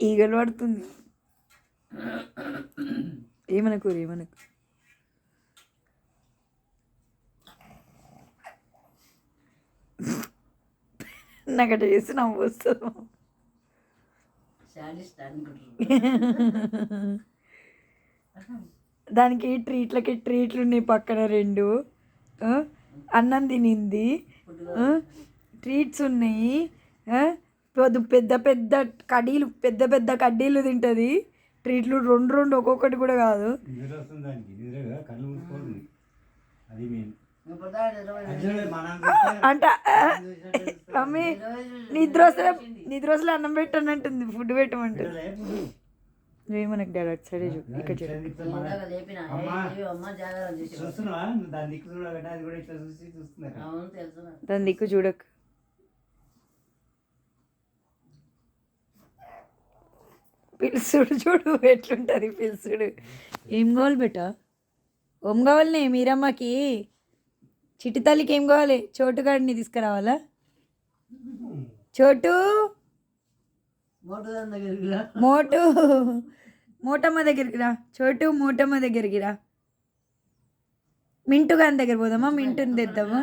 ఈగలు పడుతుంది. ఏమనకు ఏమనకు. నాకు అట్లా చేసి నవ్వు వస్తుంది. దానికి ట్రీట్లు ఉన్నాయి పక్కన 2. అన్నం తినింది, ట్రీట్స్ ఉన్నాయి. పెద్ద పెద్ద కడ్డీలు తింటుంది. ట్రీట్లు 2 ఒక్కొక్కటి కూడా కాదు. అంట మమ్మీ నిద్ర వస్తే అన్నం పెట్టాను అంటుంది. ఫుడ్ పెట్టమంటుంది. ఏమనకు డాడీ అటు సైడే ఇక్కడ దాని దిక్కు చూడకు. పిలుసుడు చూడు ఎట్లుంటుంది పిలుసుడు. ఏం కావాలి బెటా? ఏం కావాలి మీరమ్మకి? చిట్టి తల్లికి ఏం కావాలి? చోటు గాడిని తీసుకురావాలా? చోటు మోటమ్మ దగ్గరికి రా. చోటు మోటమ్మ దగ్గరికి రా. మింటు గాని దగ్గర పోదామా? మింటుని తెద్దామా?